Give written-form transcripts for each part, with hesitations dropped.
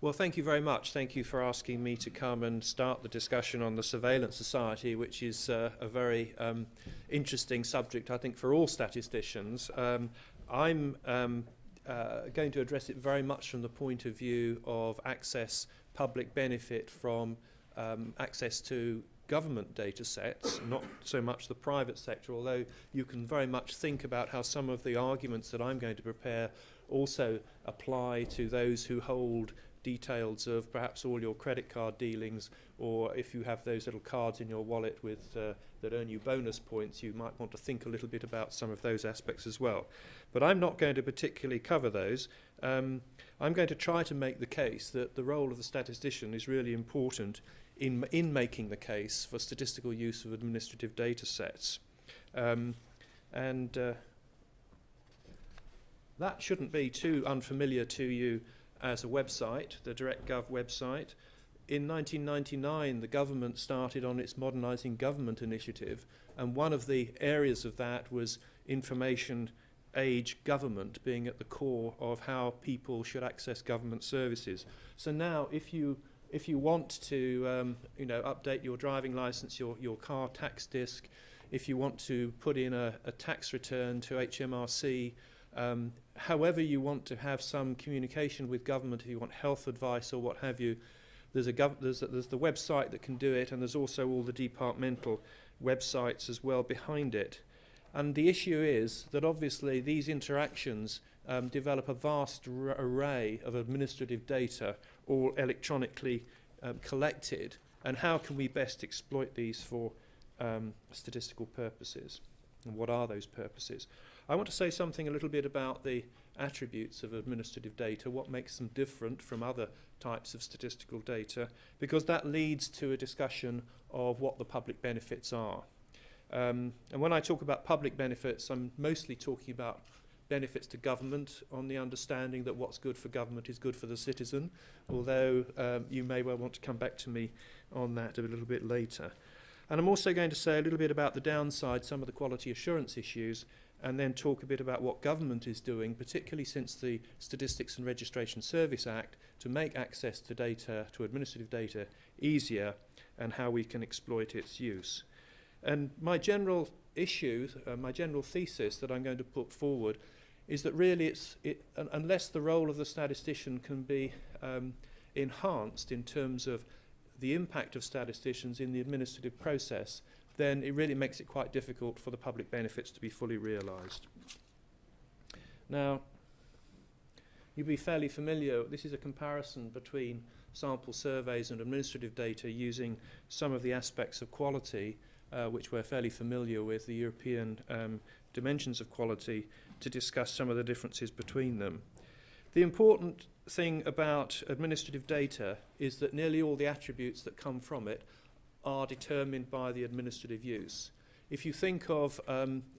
Well, thank you very much. Thank you for asking me to come and start the discussion on the surveillance society, which is a very interesting subject, I think, for all statisticians. I'm going to address it very much from the point of view of access, public benefit from access to government data sets, not so much the private sector, although you can very much think about how some of the arguments that I'm going to prepare also apply to those who hold details of perhaps all your credit card dealings, or if you have those little cards in your wallet with that earn you bonus points, you might want to think a little bit about some of those aspects as well. But I'm not going to particularly cover those. I'm going to try to make the case that the role of the statistician is really important in making the case for statistical use of administrative data sets. That shouldn't be too unfamiliar to you as a website, the DirectGov website. In 1999, the government started on its Modernising Government initiative, and one of the areas of that was information age government being at the core of how people should access government services. So now, if you want to update your driving license, your car tax disc, if you want to put in a tax return to HMRC, however you want to have some communication with government, if you want health advice or what have you, there's the website that can do it, and there's also all the departmental websites as well behind it. And the issue is that obviously these interactions develop a vast array of administrative data, all electronically collected, and how can we best exploit these for statistical purposes, and what are those purposes? I want to say something a little bit about the attributes of administrative data, what makes them different from other types of statistical data, because that leads to a discussion of what the public benefits are. And when I talk about public benefits, I'm mostly talking about benefits to government, on the understanding that what's good for government is good for the citizen, although you may well want to come back to me on that a little bit later. And I'm also going to say a little bit about the downside, some of the quality assurance issues, and then talk a bit about what government is doing, particularly since the Statistics and Registration Service Act, to make access to data, to administrative data, easier, and how we can exploit its use. And my general issue, my general thesis that I'm going to put forward is that really unless the role of the statistician can be enhanced in terms of the impact of statisticians in the administrative process, then it really makes it quite difficult for the public benefits to be fully realised. Now, you'll be fairly familiar, this is a comparison between sample surveys and administrative data using some of the aspects of quality, which we're fairly familiar with, the European dimensions of quality, to discuss some of the differences between them. The important thing about administrative data is that nearly all the attributes that come from it are determined by the administrative use. If you think of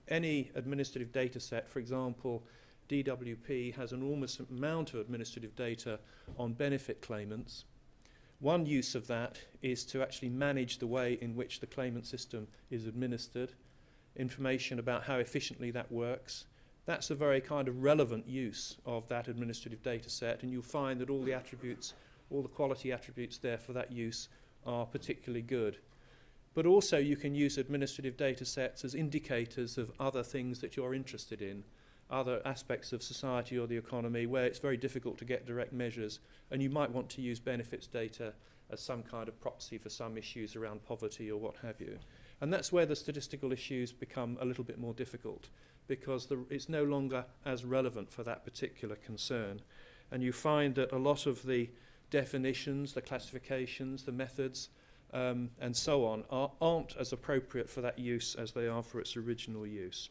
any administrative data set, for example, DWP has an enormous amount of administrative data on benefit claimants. One use of that is to actually manage the way in which the claimant system is administered, information about how efficiently that works. That's a very kind of relevant use of that administrative data set, and you'll find that all the attributes, all the quality attributes there for that use are particularly good. But also you can use administrative data sets as indicators of other things that you're interested in, other aspects of society or the economy where it's very difficult to get direct measures, and you might want to use benefits data as some kind of proxy for some issues around poverty or what have you. And that's where the statistical issues become a little bit more difficult, because it's no longer as relevant for that particular concern. And you find that a lot of the definitions, the classifications, the methods, and so on aren't as appropriate for that use as they are for its original use.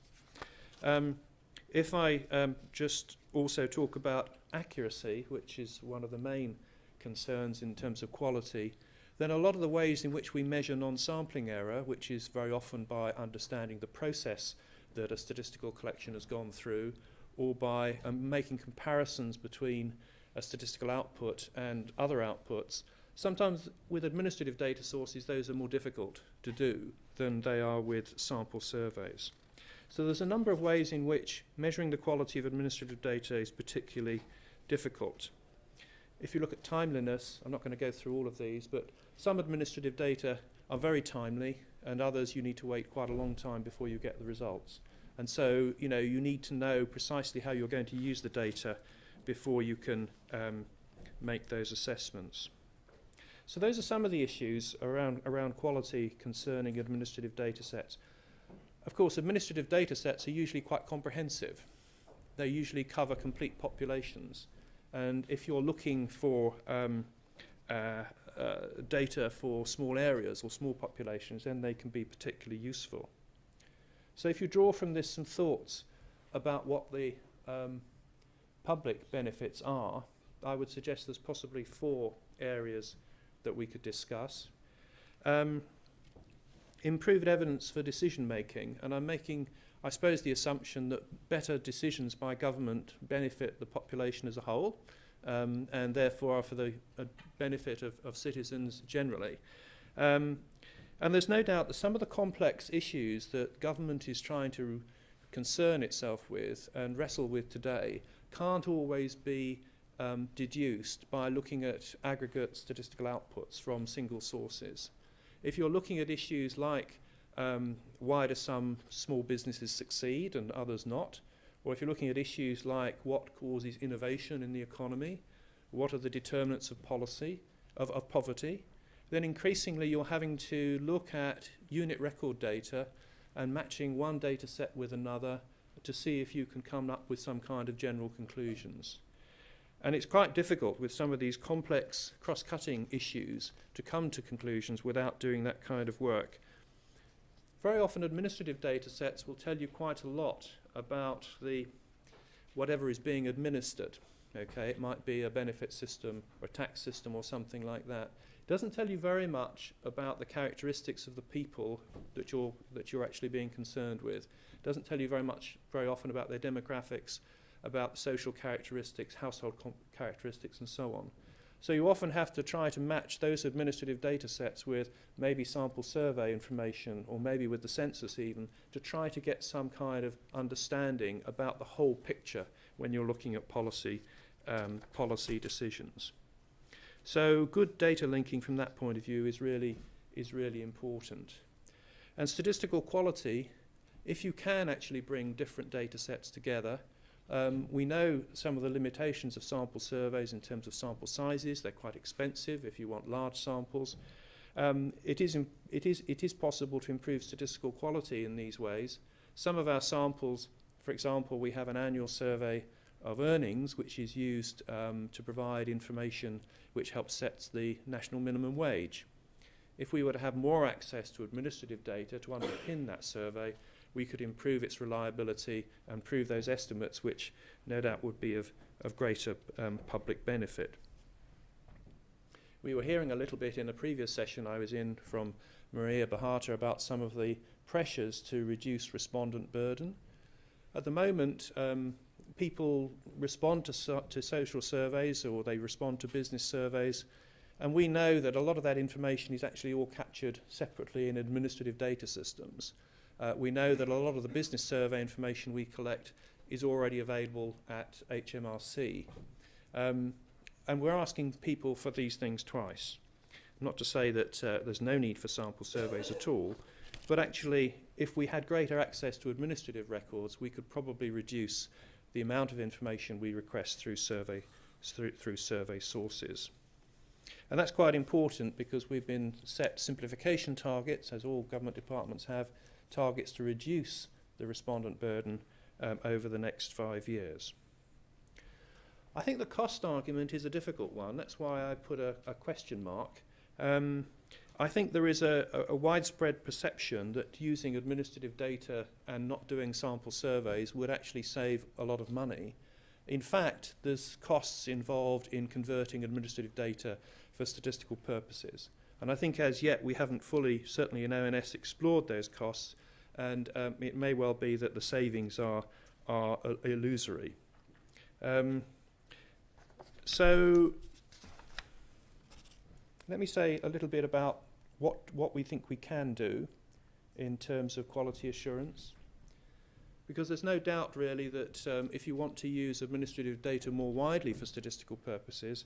If I just also talk about accuracy, which is one of the main concerns in terms of quality, then a lot of the ways in which we measure non-sampling error, which is very often by understanding the process that a statistical collection has gone through, or by making comparisons between a statistical output and other outputs, sometimes with administrative data sources those are more difficult to do than they are with sample surveys. So there's a number of ways in which measuring the quality of administrative data is particularly difficult. if you look at timeliness, I'm not going to go through all of these, but some administrative data are very timely, and others you need to wait quite a long time before you get the results. And so, you know, you need to know precisely how you're going to use the data before you can make those assessments. So those are some of the issues around quality concerning administrative data sets. Of course, administrative data sets are usually quite comprehensive. They usually cover complete populations. And if you're looking for data for small areas or small populations, then they can be particularly useful. So if you draw from this some thoughts about what the public benefits are, I would suggest there's possibly 4 areas that we could discuss. Improved evidence for decision making, and I'm making, I suppose, the assumption that better decisions by government benefit the population as a whole, and therefore are for the benefit of citizens generally. And there's no doubt that some of the complex issues that government is trying to concern itself with and wrestle with today can't always be deduced by looking at aggregate statistical outputs from single sources. If you're looking at issues like why do some small businesses succeed and others not, or if you're looking at issues like what causes innovation in the economy, what are the determinants of policy, of poverty, then increasingly you're having to look at unit record data and matching one data set with another to see if you can come up with some kind of general conclusions. And it's quite difficult with some of these complex cross-cutting issues to come to conclusions without doing that kind of work. Very often administrative data sets will tell you quite a lot about whatever is being administered. Okay, it might be a benefit system or a tax system or something like that. It doesn't tell you very much about the characteristics of the people that you're actually being concerned with. It doesn't tell you very often about their demographics, about social characteristics, household characteristics, and so on. So you often have to try to match those administrative data sets with maybe sample survey information, or maybe with the census even, to try to get some kind of understanding about the whole picture when you're looking at policy decisions. So good data linking from that point of view is really important. And statistical quality, if you can actually bring different data sets together, we know some of the limitations of sample surveys in terms of sample sizes. They're quite expensive if you want large samples. It is possible to improve statistical quality in these ways. Some of our samples, for example, we have an annual survey of earnings which is used to provide information which helps set the national minimum wage. If we were to have more access to administrative data to underpin that survey, we could improve its reliability and improve those estimates, which no doubt would be of greater public benefit. We were hearing a little bit in a previous session I was in from Maria Bahata about some of the pressures to reduce respondent burden. At the moment, people respond to social surveys, or they respond to business surveys, and we know that a lot of that information is actually all captured separately in administrative data systems. We know that a lot of the business survey information we collect is already available at HMRC. And we're asking people for these things twice. Not to say that there's no need for sample surveys at all, but actually, if we had greater access to administrative records, we could probably reduce the amount of information we request through survey sources. And that's quite important because we've been set simplification targets, as all government departments have, targets to reduce the respondent burden over the next 5 years. I think the cost argument is a difficult one. That's why I put a question mark. I think there is a widespread perception that using administrative data and not doing sample surveys would actually save a lot of money. In fact, there's costs involved in converting administrative data for statistical purposes. And I think as yet we haven't fully, certainly in ONS, explored those costs, and it may well be that the savings are illusory. So let me say a little bit about what we think we can do in terms of quality assurance. Because there's no doubt really that if you want to use administrative data more widely for statistical purposes,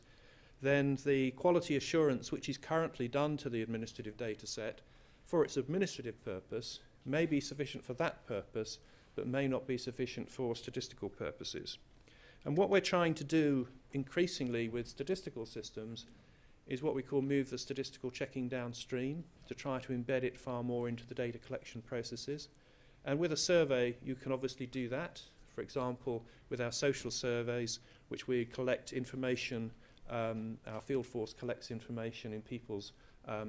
then the quality assurance which is currently done to the administrative data set for its administrative purpose may be sufficient for that purpose, but may not be sufficient for statistical purposes. And what we're trying to do increasingly with statistical systems is what we call move the statistical checking downstream, to try to embed it far more into the data collection processes. And with a survey, you can obviously do that. For example, with our social surveys, which we collect information, our field force collects information in people's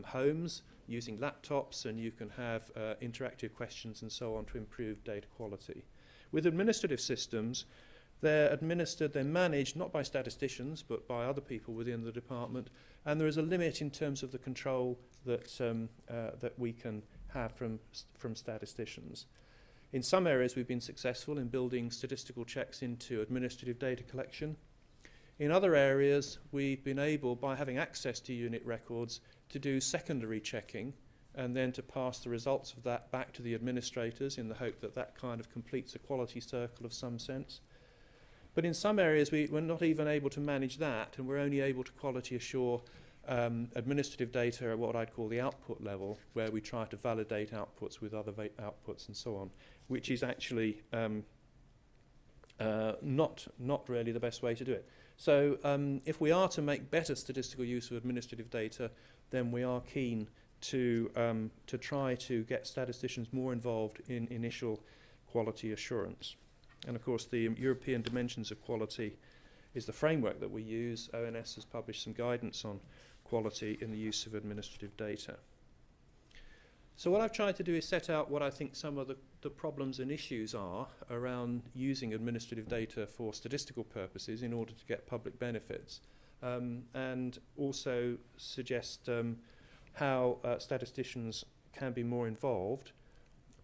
homes using laptops, and you can have interactive questions and so on to improve data quality. With administrative systems, they're managed not by statisticians, but by other people within the department, and there is a limit in terms of the control that, that we can have from statisticians. In some areas, we've been successful in building statistical checks into administrative data collection. In other areas, we've been able, by having access to unit records, to do secondary checking and then to pass the results of that back to the administrators in the hope that that kind of completes a quality circle of some sense. But in some areas, we're not even able to manage that, and we're only able to quality assure administrative data at what I'd call the output level, where we try to validate outputs with other outputs and so on, which is actually not really the best way to do it. So if we are to make better statistical use of administrative data, then we are keen to try to get statisticians more involved in initial quality assurance. And of course, the European Dimensions of Quality is the framework that we use. ONS has published some guidance on quality in the use of administrative data. So what I've tried to do is set out what I think some of the problems and issues are around using administrative data for statistical purposes in order to get public benefits, and also suggest how statisticians can be more involved.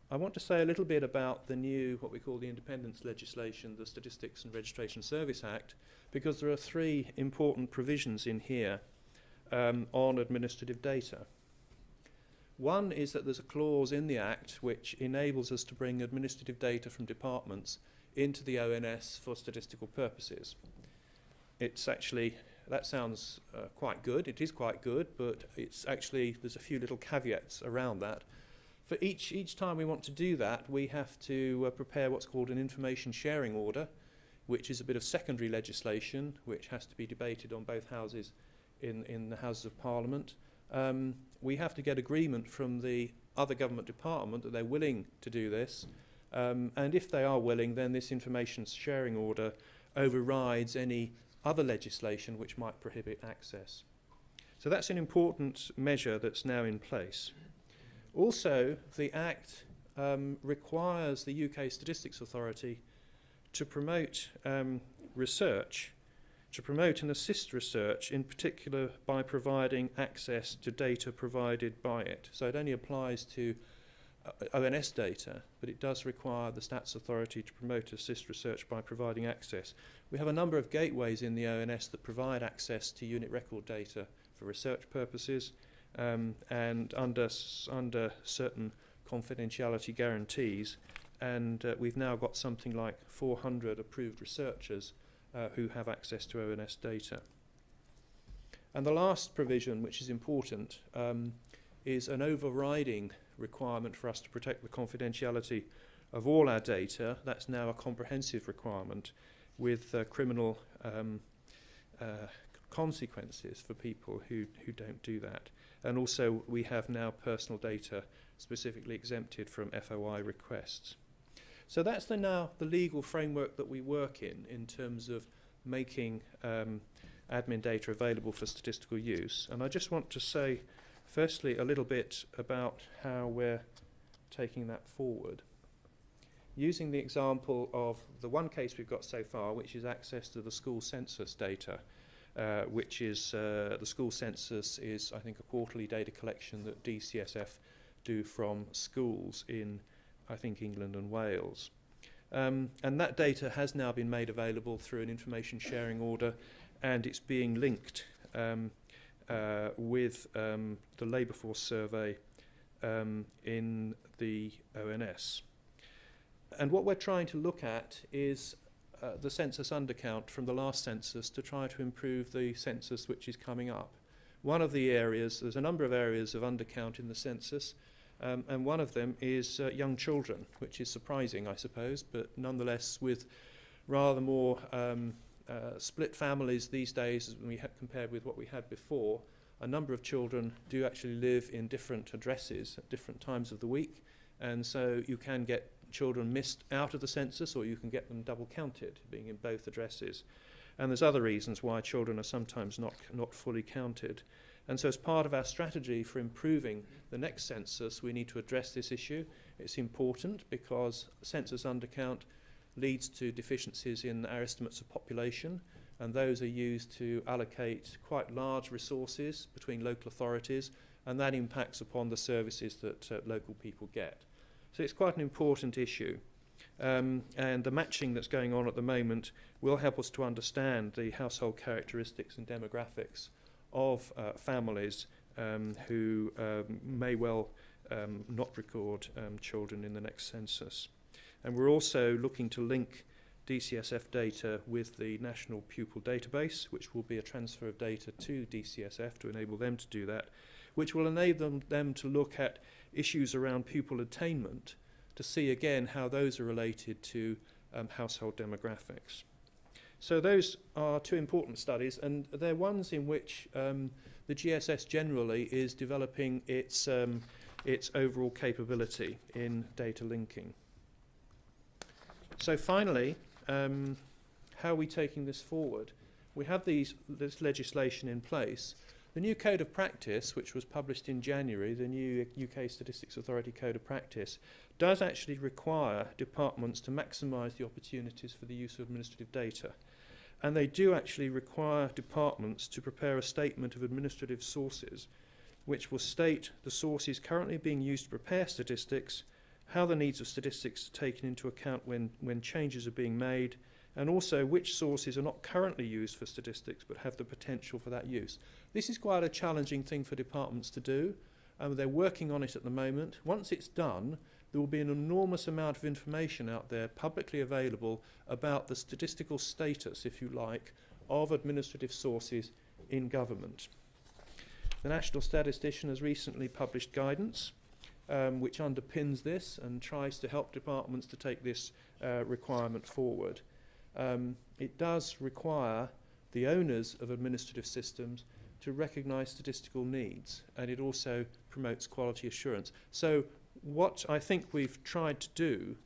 I want to say a little bit about the new, what we call the independence legislation, the Statistics and Registration Service Act, because there are three important provisions in here on administrative data. One is that there's a clause in the Act which enables us to bring administrative data from departments into the ONS for statistical purposes. It's actually, that sounds quite good, it is quite good, but it's actually, there's a few little caveats around that. For each time we want to do that, we have to prepare what's called an information sharing order, which is a bit of secondary legislation, which has to be debated on both houses in the Houses of Parliament. We have to get agreement from the other government department that they're willing to do this. And if they are willing, then this information sharing order overrides any other legislation which might prohibit access. So that's an important measure that's now in place. Also, the Act requires the UK Statistics Authority to promote research, to promote and assist research, in particular by providing access to data provided by it. So it only applies to ONS data, but it does require the Stats Authority to promote and assist research by providing access. We have a number of gateways in the ONS that provide access to unit record data for research purposes, and under certain confidentiality guarantees, and we've now got something like 400 approved researchers who have access to ONS data. And the last provision, which is important, is an overriding requirement for us to protect the confidentiality of all our data. That's now a comprehensive requirement with criminal consequences for people who don't do that. And also we have now personal data specifically exempted from FOI requests. So that's now the legal framework that we work in terms of making admin data available for statistical use. And I just want to say, firstly, a little bit about how we're taking that forward. Using the example of the one case we've got so far, which is access to the school census data, which is the school census is, I think, a quarterly data collection that DCSF do from schools in, I think, England and Wales. And that data has now been made available through an information sharing order, and it's being linked with the labour force survey in the ONS. And what we're trying to look at is the census undercount from the last census to try to improve the census which is coming up. One of the areas, there's a number of areas of undercount in the census, and one of them is young children, which is surprising, I suppose, but nonetheless with rather more split families these days when we compared with what we had before, a number of children do actually live in different addresses at different times of the week, and so you can get children missed out of the census, or you can get them double counted, being in both addresses. And there's other reasons why children are sometimes not fully counted. And so as part of our strategy for improving the next census, we need to address this issue. It's important because census undercount leads to deficiencies in our estimates of population, and those are used to allocate quite large resources between local authorities, and that impacts upon the services that local people get. So it's quite an important issue. And the matching that's going on at the moment will help us to understand the household characteristics and demographics of families who may well not record children in the next census. And we're also looking to link DCSF data with the National Pupil Database, which will be a transfer of data to DCSF to enable them to do that, which will enable them to look at issues around pupil attainment to see again how those are related to household demographics. So those are two important studies, and they're ones in which the GSS generally is developing its overall capability in data linking. So finally, how are we taking this forward? We have this legislation in place. The new Code of Practice, which was published in January, the new UK Statistics Authority Code of Practice, does actually require departments to maximise the opportunities for the use of administrative data. And they do actually require departments to prepare a statement of administrative sources, which will state the sources currently being used to prepare statistics, how the needs of statistics are taken into account when changes are being made, and also which sources are not currently used for statistics but have the potential for that use. This is quite a challenging thing for departments to do. They're working on it at the moment. Once it's done, there will be an enormous amount of information out there publicly available about the statistical status, if you like, of administrative sources in government. The National Statistician has recently published guidance which underpins this and tries to help departments to take this requirement forward. It does require the owners of administrative systems to recognise statistical needs, and it also promotes quality assurance. So what I think we've tried to do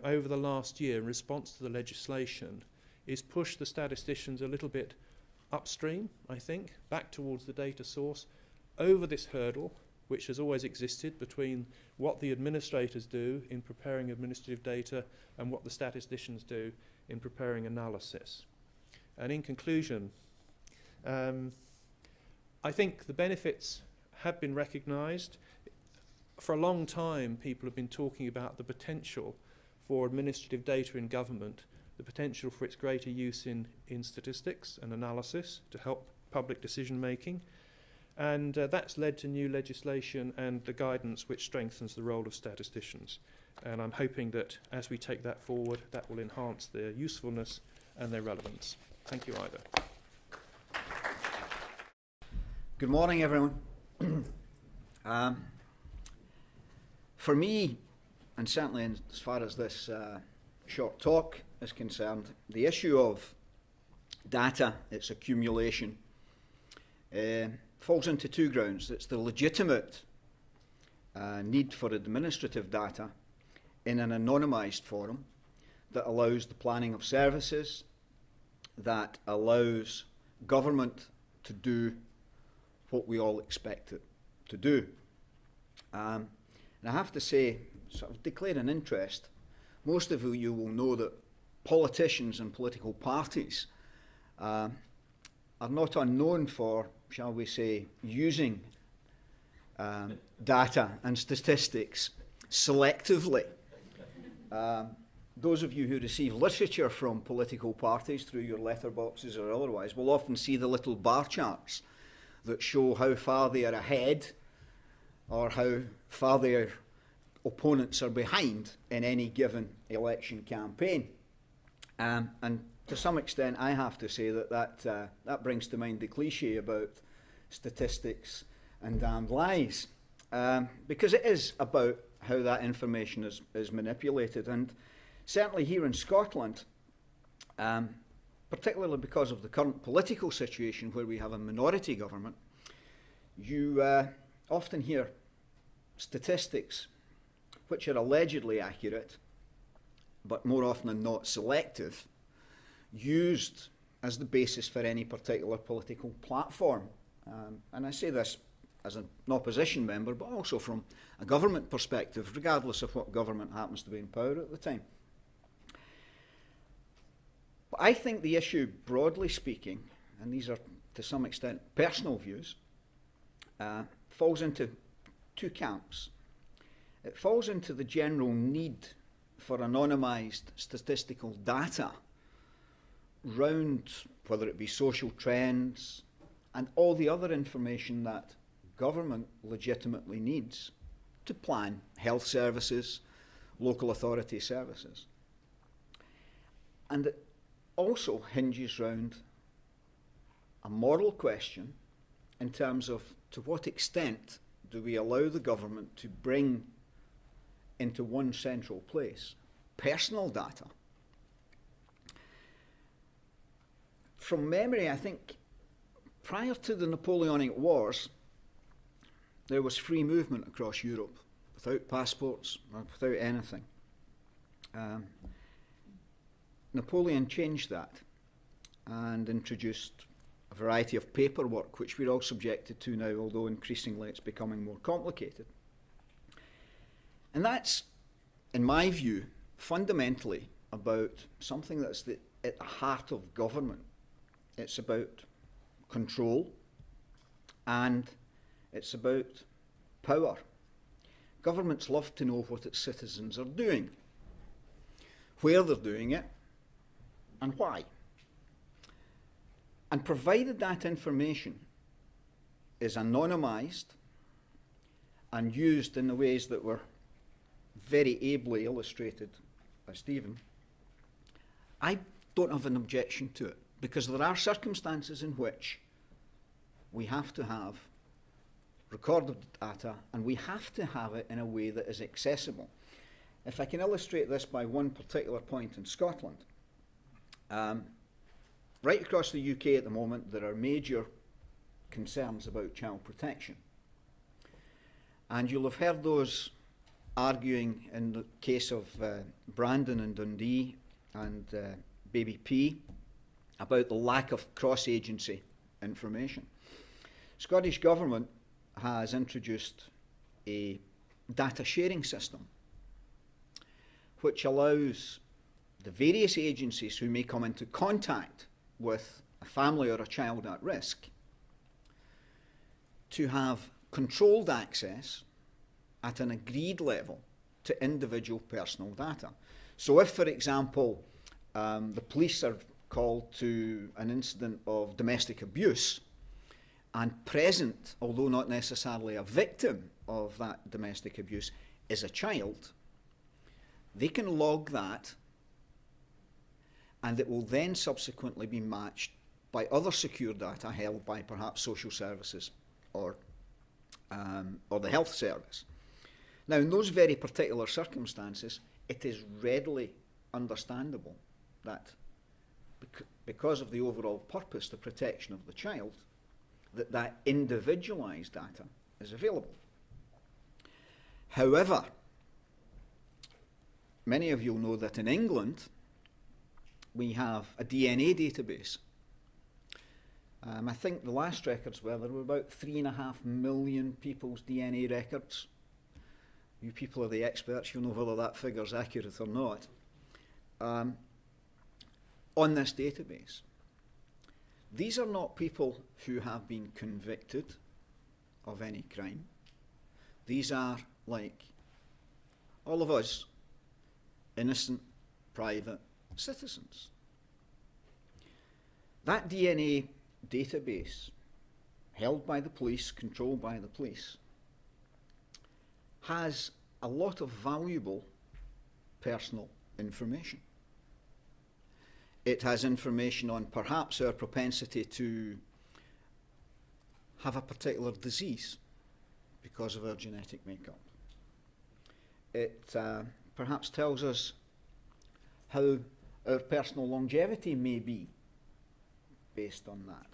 over the last year in response to the legislation is push the statisticians a little bit upstream, I think, back towards the data source, over this hurdle which has always existed between what the administrators do in preparing administrative data and what the statisticians do in preparing analysis. And in conclusion, I think the benefits have been recognised. For a long time, people have been talking about the potential for administrative data in government, the potential for its greater use in statistics and analysis to help public decision making. And that's led to new legislation and the guidance which strengthens the role of statisticians. And I'm hoping that as we take that forward, that will enhance their usefulness and their relevance. Thank you, Ida. Good morning, everyone. For me, and certainly as far as this short talk is concerned, the issue of data, its accumulation, falls into two grounds. It's the legitimate need for administrative data in an anonymised forum that allows the planning of services, that allows government to do what we all expect it to do. And I have to say, sort of declare an interest, most of you will know that politicians and political parties are not unknown for, shall we say, using data and statistics selectively. Those of you who receive literature from political parties through your letterboxes or otherwise will often see the little bar charts that show how far they are ahead or how far their opponents are behind in any given election campaign. And to some extent, I have to say that brings to mind the cliche about statistics and damned lies, because it is about how that information is manipulated. And certainly here in Scotland, particularly because of the current political situation where we have a minority government, you often hear statistics which are allegedly accurate, but more often than not selective, used as the basis for any particular political platform. And I say this as an opposition member, but also from a government perspective, regardless of what government happens to be in power at the time. But I think the issue, broadly speaking, and these are to some extent personal views, falls into two camps. It falls into the general need for anonymised statistical data round whether it be social trends and all the other information that government legitimately needs to plan health services, local authority services. And it also hinges round a moral question in terms of to what extent do we allow the government to bring into one central place personal data. From memory, I think prior to the Napoleonic Wars, there was free movement across Europe without passports or without anything. Napoleon changed that and introduced a variety of paperwork which we're all subjected to now, although increasingly it's becoming more complicated. And that's, in my view, fundamentally about something that's at the heart of government. It's about control and it's about power. Governments love to know what its citizens are doing, where they're doing it, and why. And provided that information is anonymised and used in the ways that were very ably illustrated by Stephen, I don't have an objection to it, because there are circumstances in which we have to have recorded data and we have to have it in a way that is accessible. If I can illustrate this by one particular point in Scotland, right across the UK at the moment there are major concerns about child protection. And you'll have heard those arguing in the case of Brandon and Dundee and Baby P about the lack of cross-agency information. Scottish Government has introduced a data sharing system which allows the various agencies who may come into contact with a family or a child at risk to have controlled access at an agreed level to individual personal data. So if, for example, the police are called to an incident of domestic abuse and present, although not necessarily a victim of that domestic abuse, is a child, they can log that and it will then subsequently be matched by other secure data held by perhaps social services or the health service. Now, in those very particular circumstances, it is readily understandable that because of the overall purpose, the protection of the child, that individualised data is available. However, many of you will know that in England, we have a DNA database. I think the last records were there were about 3.5 million people's DNA records. You people are the experts, you'll know whether that figure is accurate or not. On this database. These are not people who have been convicted of any crime. These are, like all of us, innocent, private citizens. That DNA database, held by the police, controlled by the police, has a lot of valuable personal information. It has information on perhaps our propensity to have a particular disease because of our genetic makeup. It perhaps tells us how our personal longevity may be based on that.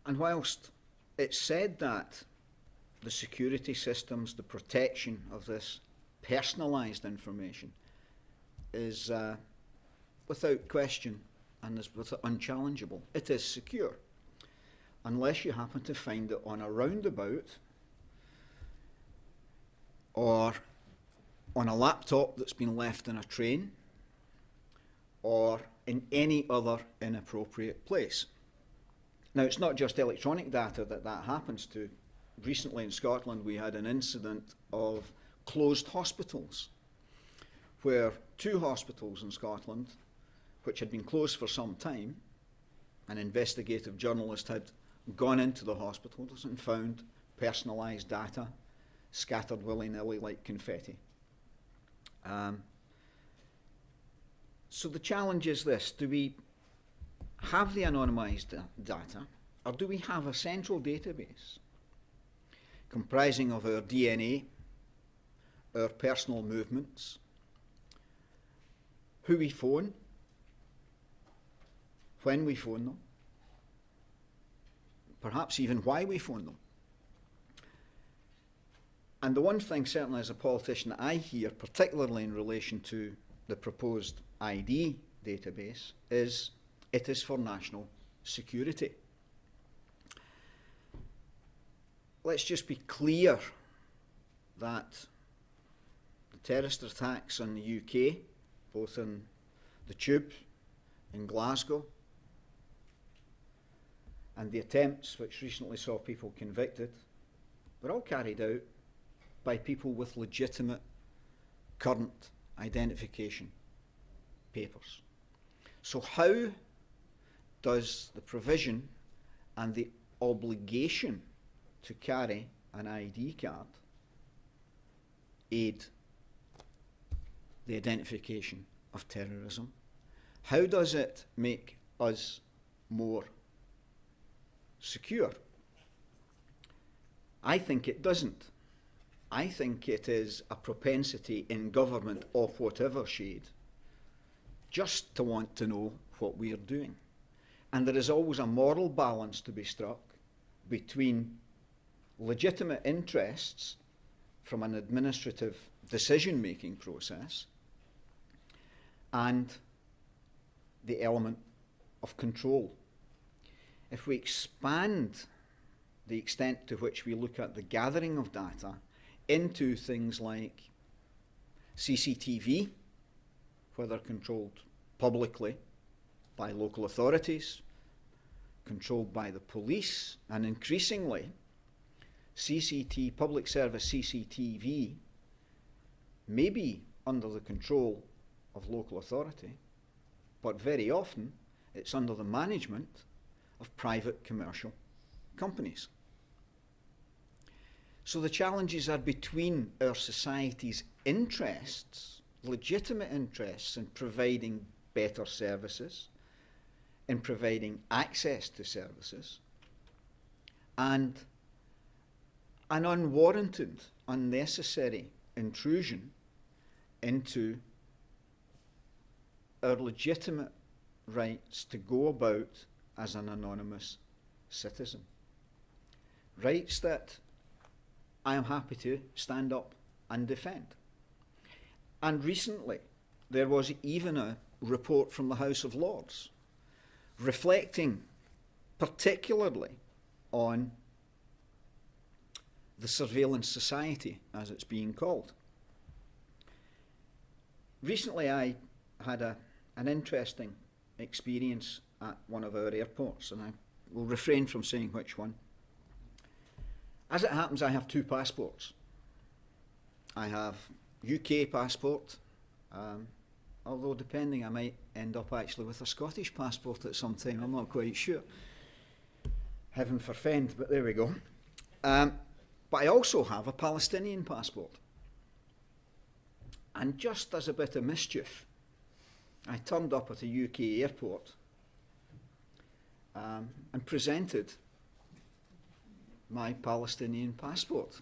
And whilst it's said that the security systems, the protection of this personalised information is without question and is unchallengeable, it is secure, unless you happen to find it on a roundabout or on a laptop that's been left in a train or in any other inappropriate place. Now, it's not just electronic data that happens to. Recently in Scotland we had an incident of closed hospitals, where 2 hospitals in Scotland, which had been closed for some time, an investigative journalist had gone into the hospitals and found personalised data scattered willy-nilly like confetti. So the challenge is this: do we have the anonymised data, or do we have a central database comprising of our DNA, our personal movements, who we phone, when we phone them, perhaps even why we phone them? And the one thing, certainly as a politician, that I hear, particularly in relation to the proposed ID database, is it is for national security. Let's just be clear that the terrorist attacks in the UK, both in the Tube, in Glasgow, and the attempts which recently saw people convicted, were all carried out by people with legitimate current identification papers. So how does the provision and the obligation to carry an ID card aid the identification of terrorism? How does it make us more secure? I think it doesn't. I think it is a propensity in government of whatever shade just to want to know what we are doing. And there is always a moral balance to be struck between legitimate interests from an administrative decision-making process and the element of control. If we expand the extent to which we look at the gathering of data into things like CCTV, whether controlled publicly by local authorities, controlled by the police, and increasingly public service CCTV may be under the control of local authority, but very often it's under the management of private commercial companies. So the challenges are between our society's interests, legitimate interests in providing better services, in providing access to services, and an unwarranted, unnecessary intrusion into our legitimate rights to go about as an anonymous citizen. Rights that I am happy to stand up and defend. And recently, there was even a report from the House of Lords reflecting particularly on the surveillance society, as it's being called. Recently, I had an interesting experience at one of our airports, and I will refrain from saying which one. As it happens, I have 2 passports. I have UK passport, although depending, I might end up actually with a Scottish passport at some time. I'm not quite sure. Heaven forfend, but there we go. But I also have a Palestinian passport. And just as a bit of mischief, I turned up at a UK airport and presented my Palestinian passport.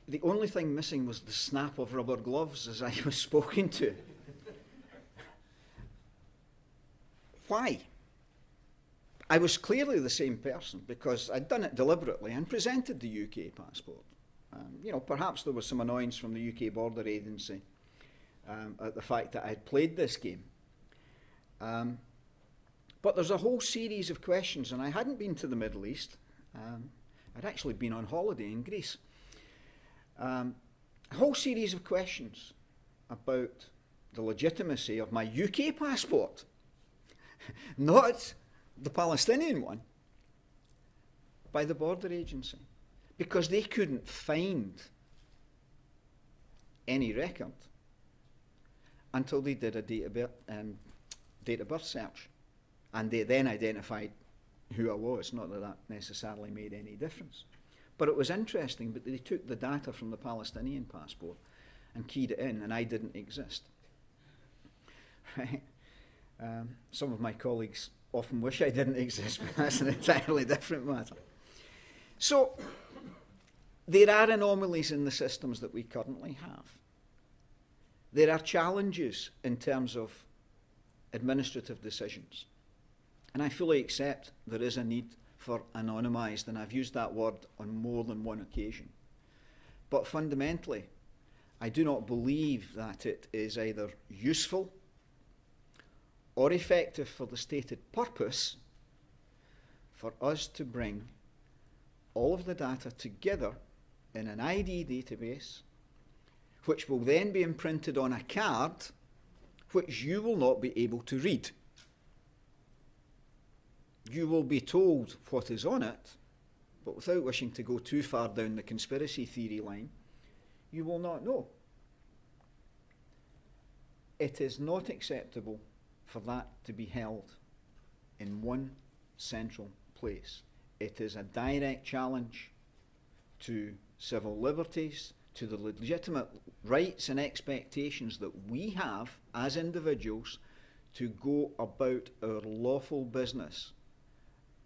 The only thing missing was the snap of rubber gloves as I was spoken to. Why? I was clearly the same person because I'd done it deliberately and presented the UK passport. Perhaps there was some annoyance from the UK Border Agency at the fact that I'd played this game. But there's a whole series of questions, and I hadn't been to the Middle East. I'd actually been on holiday in Greece. A whole series of questions about the legitimacy of my UK passport, not the Palestinian one, by the Border Agency, because they couldn't find any record until they did a date of birth search. And they then identified who I was, not that that necessarily made any difference. But it was interesting, but they took the data from the Palestinian passport and keyed it in, and I didn't exist. Right? Some of my colleagues often wish I didn't exist, but that's an entirely different matter. So, there are anomalies in the systems that we currently have. There are challenges in terms of administrative decisions. And I fully accept there is a need for anonymised, and I've used that word on more than one occasion. But fundamentally, I do not believe that it is either useful or effective for the stated purpose for us to bring all of the data together in an ID database, which will then be imprinted on a card which you will not be able to read. You will be told what is on it, but without wishing to go too far down the conspiracy theory line, you will not know. It is not acceptable for that to be held in one central place. It is a direct challenge to civil liberties, to the legitimate rights and expectations that we have as individuals to go about our lawful business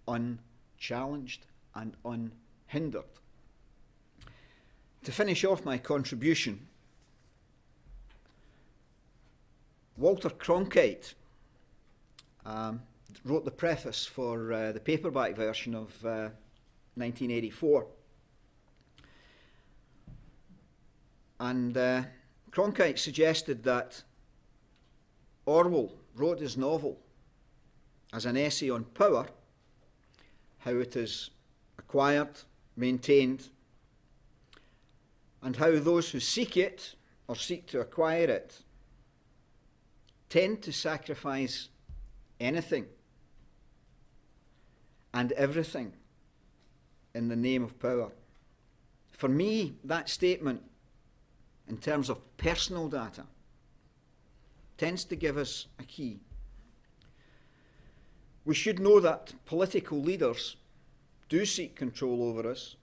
unchallenged and unhindered. To finish off my contribution, Walter Cronkite wrote the preface for the paperback version of 1984. And Cronkite suggested that Orwell wrote his novel as an essay on power, how it is acquired, maintained, and how those who seek it or seek to acquire it tend to sacrifice anything and everything in the name of power. For me, that statement, in terms of personal data, tends to give us a key. We should know that political leaders do seek control over us,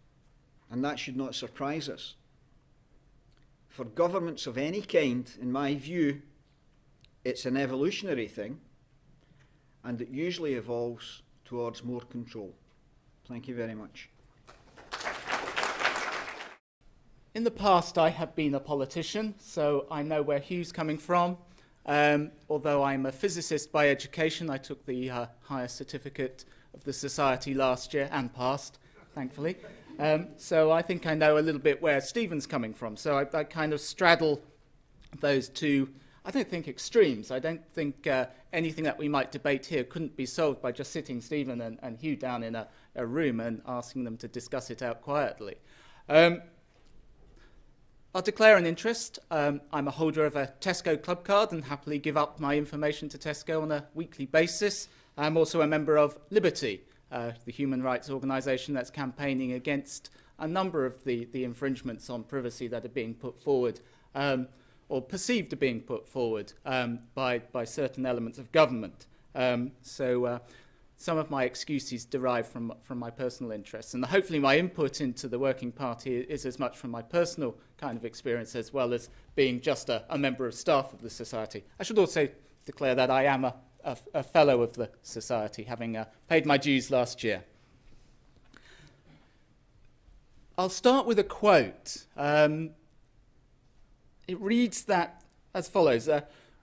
and that should not surprise us. For governments of any kind, in my view, it's an evolutionary thing, and it usually evolves towards more control. Thank you very much. In the past, I have been a politician, so I know where Hugh's coming from. Although I'm a physicist by education, I took the highest certificate of the Society last year and passed, thankfully. So I think I know a little bit where Stephen's coming from. So I kind of straddle those two, I don't think extremes. I don't think anything that we might debate here couldn't be solved by just sitting Stephen and Hugh down in a room and asking them to discuss it out quietly. I'll declare an interest. I'm a holder of a Tesco club card and happily give up my information to Tesco on a weekly basis. I'm also a member of Liberty, the human rights organisation that's campaigning against a number of the infringements on privacy that are being put forward or perceived to being put forward by certain elements of government. So some of my excuses derive from my personal interests. And hopefully my input into the Working Party is as much from my personal kind of experience as well as being just a member of staff of the Society. I should also declare that I am a fellow of the Society, having paid my dues last year. I'll start with a quote. It reads that as follows: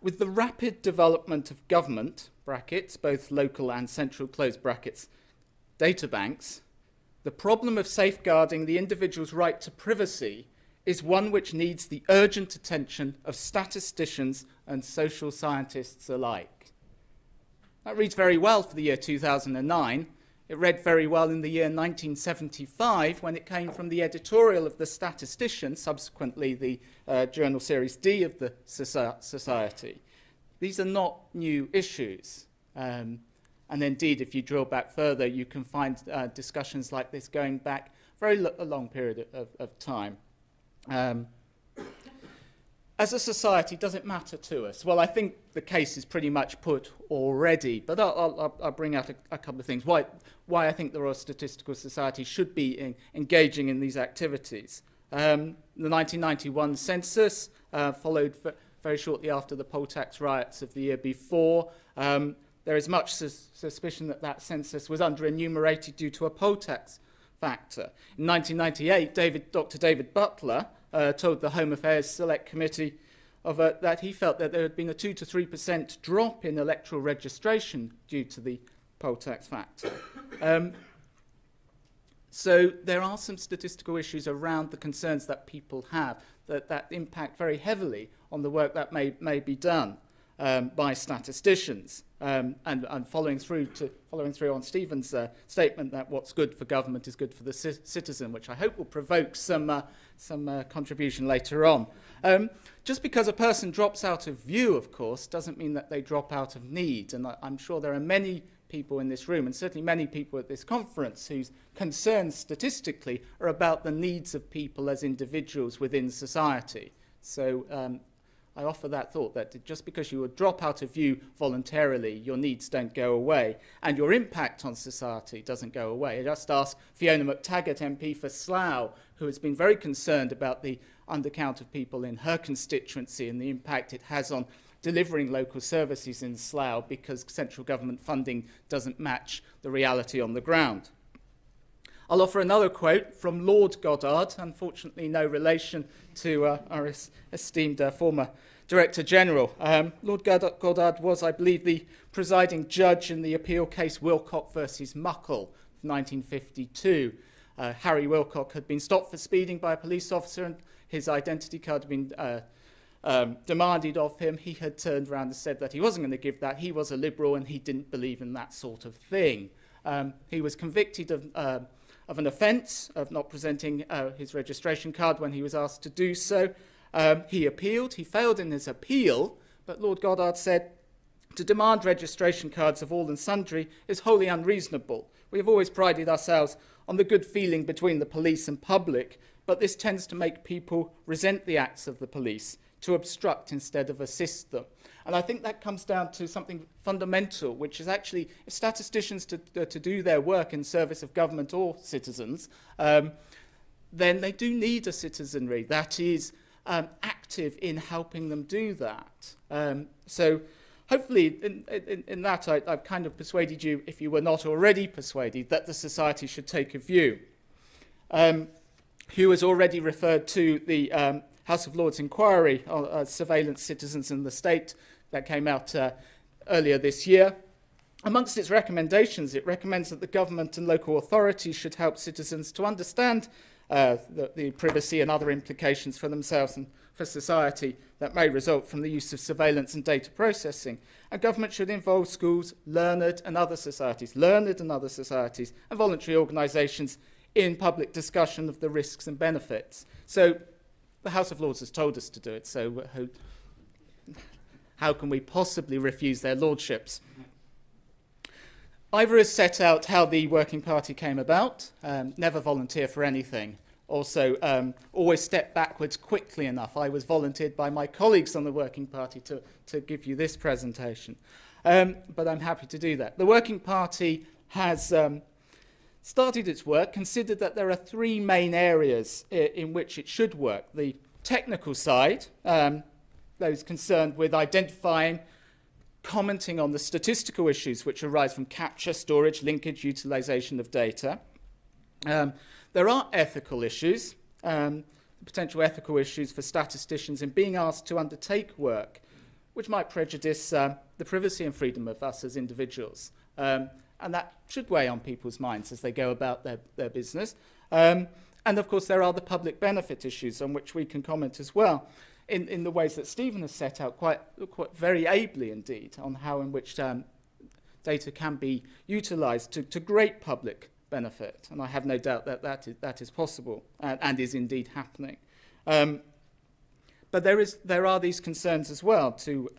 with the rapid development of government, brackets, both local and central, close brackets, data banks, the problem of safeguarding the individual's right to privacy is one which needs the urgent attention of statisticians and social scientists alike. That reads very well for the year 2009. It read very well in the year 1975 when it came from the editorial of The Statistician, subsequently the journal Series D of the Society. These are not new issues. And indeed, if you drill back further, you can find discussions like this going back a long period of time. As a society, does it matter to us? Well, I think the case is pretty much put already, but I'll bring out a couple of things. Why I think the Royal Statistical Society should be engaging in these activities. The 1991 census followed very shortly after the poll tax riots of the year before. There is much suspicion that census was under-enumerated due to a poll tax factor. In 1998, Dr. David Butler told the Home Affairs Select Committee that he felt that there had been a 2 to 3% drop in electoral registration due to the poll tax factor. So there are some statistical issues around the concerns that people have that impact very heavily on the work that may be done by statisticians. And following through on Stephen's statement that what's good for government is good for the citizen, which I hope will provoke some contribution later on. Just because a person drops out of view, of course, doesn't mean that they drop out of need. And I'm sure there are many people in this room, and certainly many people at this conference, whose concerns statistically are about the needs of people as individuals within society. So I offer that thought that just because you would drop out of view voluntarily, your needs don't go away, and your impact on society doesn't go away. I just asked Fiona McTaggart, MP for Slough, who has been very concerned about the undercount of people in her constituency and the impact it has on delivering local services in Slough because central government funding doesn't match the reality on the ground. I'll offer another quote from Lord Goddard, unfortunately no relation to our esteemed former Director General. Lord Goddard was, I believe, the presiding judge in the appeal case Wilcock versus Muckle, 1952. Harry Wilcock had been stopped for speeding by a police officer and his identity card had been demanded of him. He had turned around and said that he wasn't going to give that. He was a liberal and he didn't believe in that sort of thing. He was convicted of an offence of not presenting his registration card when he was asked to do so. He appealed. He failed in his appeal, but Lord Goddard said, "To demand registration cards of all and sundry is wholly unreasonable. We have always prided ourselves on the good feeling between the police and public, but this tends to make people resent the acts of the police, to obstruct instead of assist them." And I think that comes down to something fundamental, which is actually, if statisticians to do their work in service of government or citizens, then they do need a citizenry that is active in helping them do that. So hopefully in that I've kind of persuaded you, if you were not already persuaded, that the society should take a view. Hugh has already referred to the House of Lords inquiry on surveillance citizens in the state that came out earlier this year. Amongst its recommendations, it recommends that the government and local authorities should help citizens to understand the privacy and other implications for themselves and for society that may result from the use of surveillance and data processing. And government should involve schools, learned and other societies, and voluntary organisations in public discussion of the risks and benefits. So the House of Lords has told us to do it, so how can we possibly refuse their lordships? Ivor has set out how the Working Party came about. Never volunteer for anything. Also, always step backwards quickly enough. I was volunteered by my colleagues on the Working Party to give you this presentation. but I'm happy to do that. The Working Party has started its work, considered that there are three main areas in which it should work. The technical side, those concerned with identifying, commenting on the statistical issues which arise from capture, storage, linkage, utilization of data. There are ethical issues, potential ethical issues for statisticians in being asked to undertake work which might prejudice the privacy and freedom of us as individuals. And that should weigh on people's minds as they go about their business. And of course, there are the public benefit issues on which we can comment as well, in the ways that Stephen has set out quite very ably indeed, on how in which data can be utilised to great public benefit. And I have no doubt that that is possible and is indeed happening. But there are these concerns as well to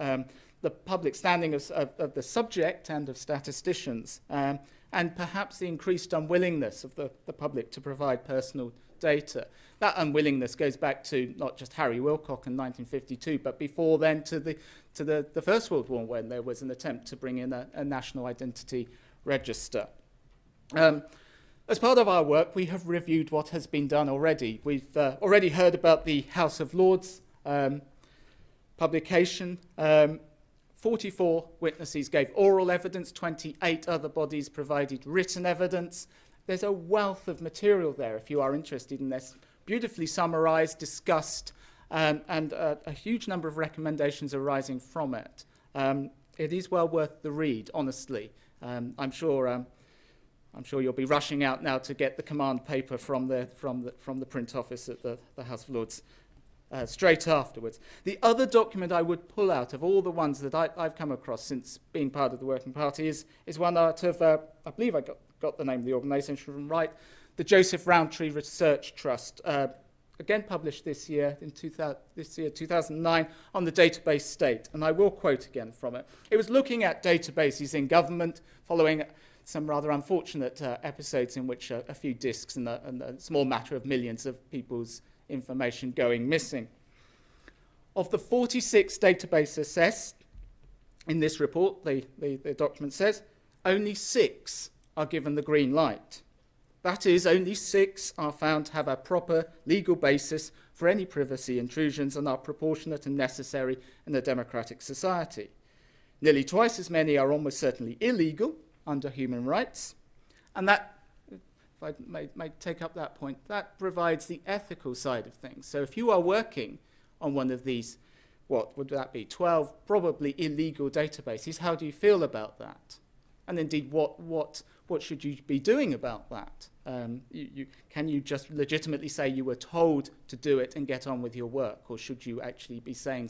the public standing of the subject and of statisticians, and perhaps the increased unwillingness of the public to provide personal data. That unwillingness goes back to not just Harry Wilcock in 1952, but before then to the First World War, when there was an attempt to bring in a national identity register. As part of our work, we have reviewed what has been done already. We've already heard about the House of Lords publication. 44 witnesses gave oral evidence, 28 other bodies provided written evidence. There's a wealth of material there if you are interested in this. Beautifully summarised, discussed, and a huge number of recommendations arising from it. It is well worth the read, honestly. I'm sure you'll be rushing out now to get the command paper from the print office at the House of Lords straight afterwards. The other document I would pull out of all the ones that I've come across since being part of the Working Party is one out of, I believe I got the name of the organisation right, the Joseph Rowntree Research Trust, again published this year, 2009, on the database state. And I will quote again from it. It was looking at databases in government following some rather unfortunate episodes in which a few disks and a small matter of millions of people's information going missing. Of the 46 databases assessed in this report, the document says, only 6 are given the green light. That is, only 6 are found to have a proper legal basis for any privacy intrusions and are proportionate and necessary in a democratic society. Nearly twice as many are almost certainly illegal under human rights, and that, if I may take up that point, that provides the ethical side of things. So if you are working on one of these, what would that be, 12 probably illegal databases, how do you feel about that? And indeed, what should you be doing about that? Can you just legitimately say you were told to do it and get on with your work, or should you actually be saying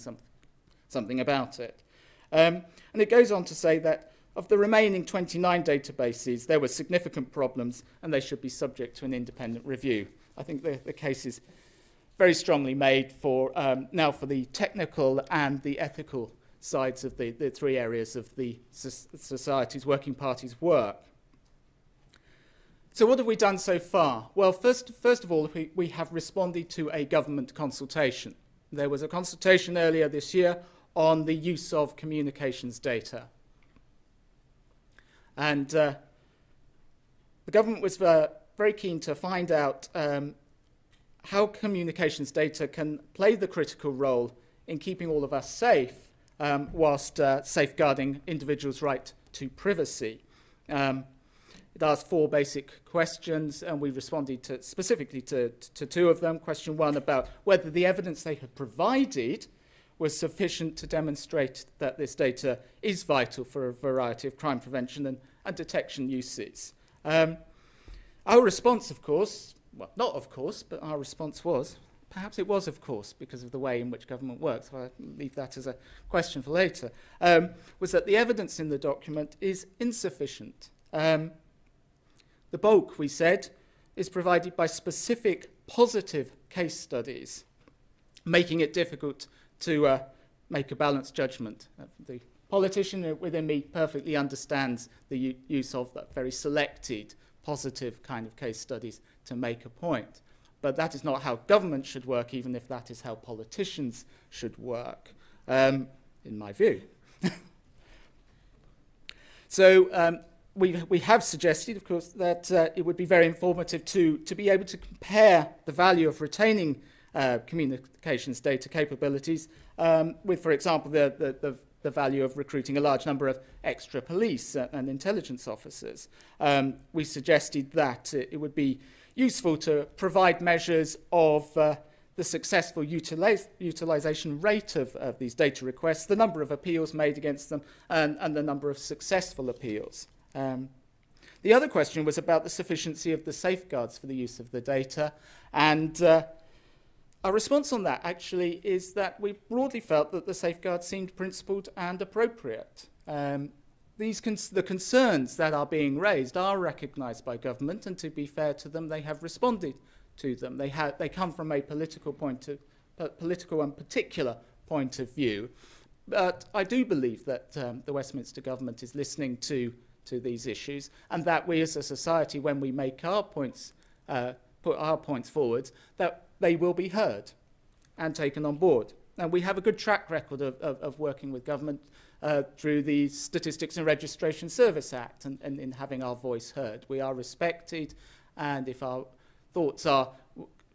something about it? And it goes on to say that of the remaining 29 databases, there were significant problems and they should be subject to an independent review. I think the case is very strongly made for now for the technical and the ethical sides of the three areas of the Society's Working Party's work. So what have we done so far? Well, first of all, we have responded to a government consultation. There was a consultation earlier this year on the use of communications data. And the government was very keen to find out how communications data can play the critical role in keeping all of us safe whilst safeguarding individuals' right to privacy. It asked 4 basic questions, and we responded specifically to 2 of them. Question 1 about whether the evidence they had provided was sufficient to demonstrate that this data is vital for a variety of crime prevention and detection uses. Our response, of course, well, not of course, but our response was, perhaps it was of course, because of the way in which government works, I'll leave that as a question for later, was that the evidence in the document is insufficient. The bulk, we said, is provided by specific positive case studies, making it difficult to make a balanced judgment. The politician within me perfectly understands the use of that very selected, positive kind of case studies to make a point. But that is not how government should work, even if that is how politicians should work, in my view. So we have suggested, of course, that it would be very informative to be able to compare the value of retaining communications data capabilities with, for example, the value of recruiting a large number of extra police and intelligence officers. We suggested that it would be useful to provide measures of the successful utilization rate of these data requests, the number of appeals made against them, and the number of successful appeals. The other question was about the sufficiency of the safeguards for the use of the data, and our response on that actually is that we broadly felt that the safeguards seemed principled and appropriate. The concerns that are being raised are recognised by government, and to be fair to them, they have responded to them. They come from a political and particular point of view. But I do believe that the Westminster government is listening to these issues, and that we as a society, when we make our points, put our points forward, that they will be heard and taken on board. And we have a good track record of working with government through the Statistics and Registration Service Act and in having our voice heard. We are respected, and if our thoughts are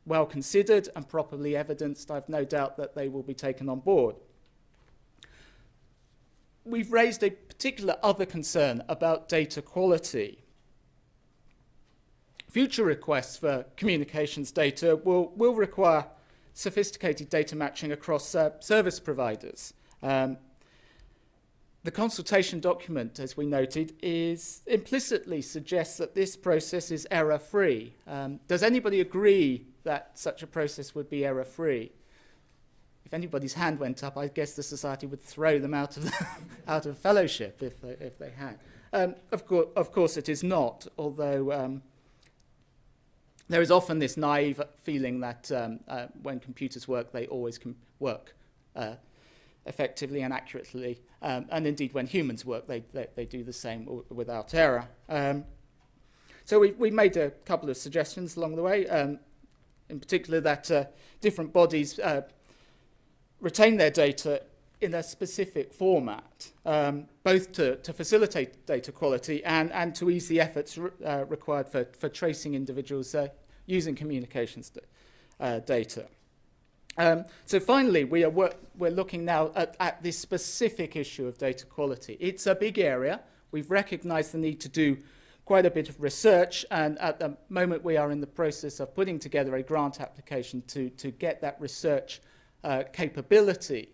well considered and properly evidenced, I've no doubt that they will be taken on board. We've raised a particular other concern about data quality. Future requests for communications data will require sophisticated data matching across service providers. The consultation document, as we noted, implicitly suggests that this process is error-free. Does anybody agree that such a process would be error-free? If anybody's hand went up, I guess the society would throw them out of fellowship if they had. Of course, it is not, although there is often this naive feeling that when computers work, they always work effectively and accurately. And indeed, when humans work, they do the same without error. So we made a couple of suggestions along the way, in particular that different bodies retain their data in a specific format, both to facilitate data quality and to ease the efforts required for tracing individuals using communications data. So finally, we're looking now at this specific issue of data quality. It's a big area. We've recognised the need to do quite a bit of research, and at the moment we are in the process of putting together a grant application to get that research capability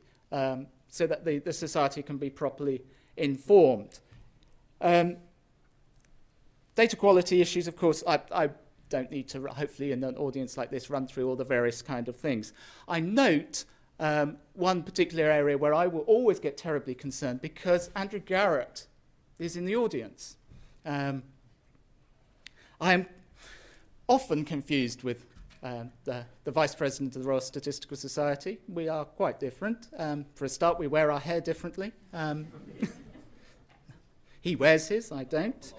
so that the society can be properly informed. Data quality issues, of course, I don't need to, hopefully in an audience like this, run through all the various kind of things. I note one particular area where I will always get terribly concerned because Andrew Garratt is in the audience. I am often confused with the Vice President of the Royal Statistical Society. We are quite different. For a start, we wear our hair differently. He wears his, I don't.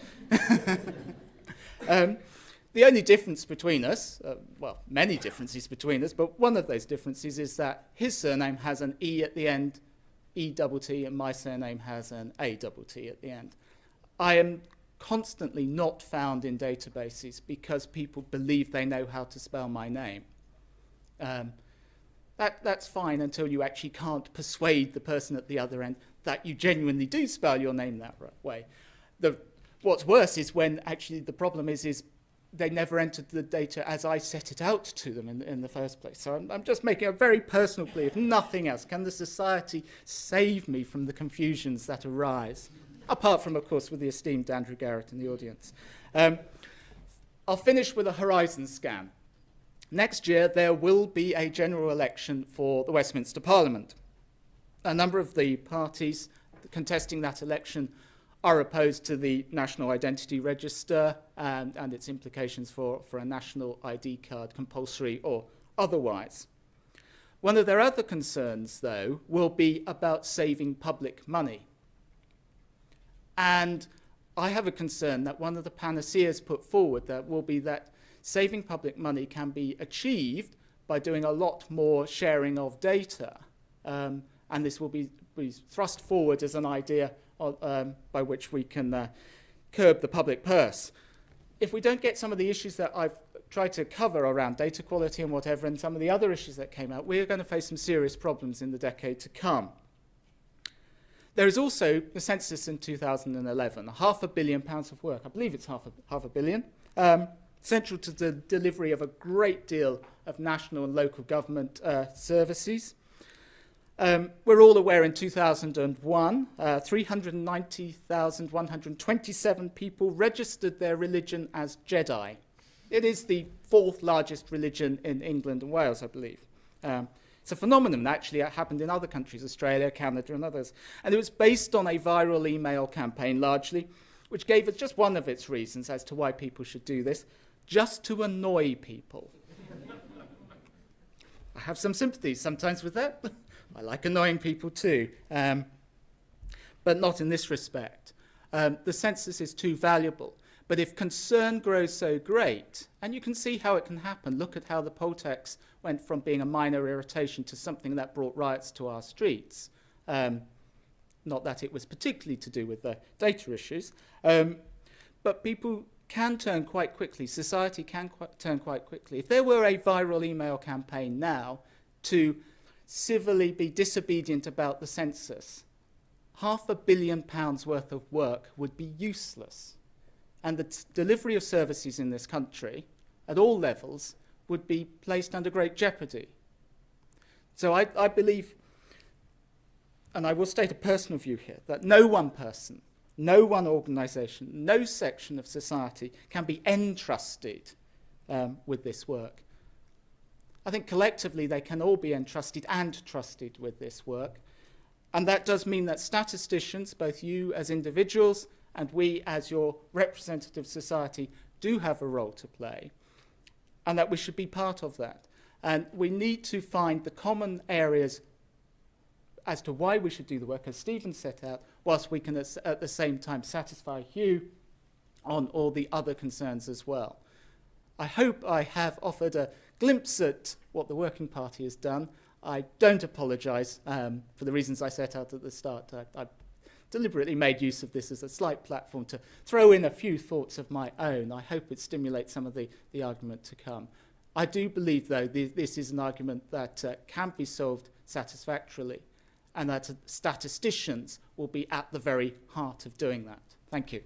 The only difference between us, well, many differences between us, but one of those differences is that his surname has an E at the end, E-double-T, and my surname has an A-double-T at the end. I am constantly not found in databases because people believe they know how to spell my name. That's fine until you actually can't persuade the person at the other end that you genuinely do spell your name that way. What's worse is when actually the problem is they never entered the data as I set it out to them in the first place. So I'm just making a very personal plea, if nothing else. Can the society save me from the confusions that arise? Apart from, of course, with the esteemed Andrew Garratt in the audience. I'll finish with a horizon scan. Next year, there will be a general election for the Westminster Parliament. A number of the parties contesting that election are opposed to the National Identity Register and its implications for a national ID card, compulsory or otherwise. One of their other concerns, though, will be about saving public money. And I have a concern that one of the panaceas put forward that will be that saving public money can be achieved by doing a lot more sharing of data. And this will be be thrust forward as an idea by which we can curb the public purse. If we don't get some of the issues that I've tried to cover around data quality and whatever, and some of the other issues that came out, we're going to face some serious problems in the decade to come. There is also the census in 2011, £500 million of work. I believe it's half a billion, central to the delivery of a great deal of national and local government services. We're all aware in 2001, 390,127 people registered their religion as Jedi. It is the fourth largest religion in England and Wales, I believe. It's a phenomenon that actually happened in other countries, Australia, Canada, and others. And it was based on a viral email campaign, largely, which gave us just one of its reasons as to why people should do this, just to annoy people. I have some sympathy sometimes with that. I like annoying people too, but not in this respect. The census is too valuable. But if concern grows so great, and you can see how it can happen, look at how the poll tax went from being a minor irritation to something that brought riots to our streets. Not that it was particularly to do with the data issues, but people can turn quite quickly, society can turn quite quickly. If there were a viral email campaign now to civilly be disobedient about the census, £500 million worth of work would be useless. And the delivery of services in this country, at all levels, would be placed under great jeopardy. So I believe, and I will state a personal view here, that no one person, no one organisation, no section of society can be entrusted with this work. I think collectively they can all be entrusted and trusted with this work. And that does mean that statisticians, both you as individuals and we as your representative society, do have a role to play, and that we should be part of that. And we need to find the common areas as to why we should do the work, as Stephen set out, whilst we can at the same time satisfy Hugh on all the other concerns as well. I hope I have offered a glimpse at what the Working Party has done. I don't apologise for the reasons I set out at the start. I deliberately made use of this as a slight platform to throw in a few thoughts of my own. I hope it stimulates some of the argument to come. I do believe, though, this is an argument that can be solved satisfactorily, and that statisticians will be at the very heart of doing that. Thank you.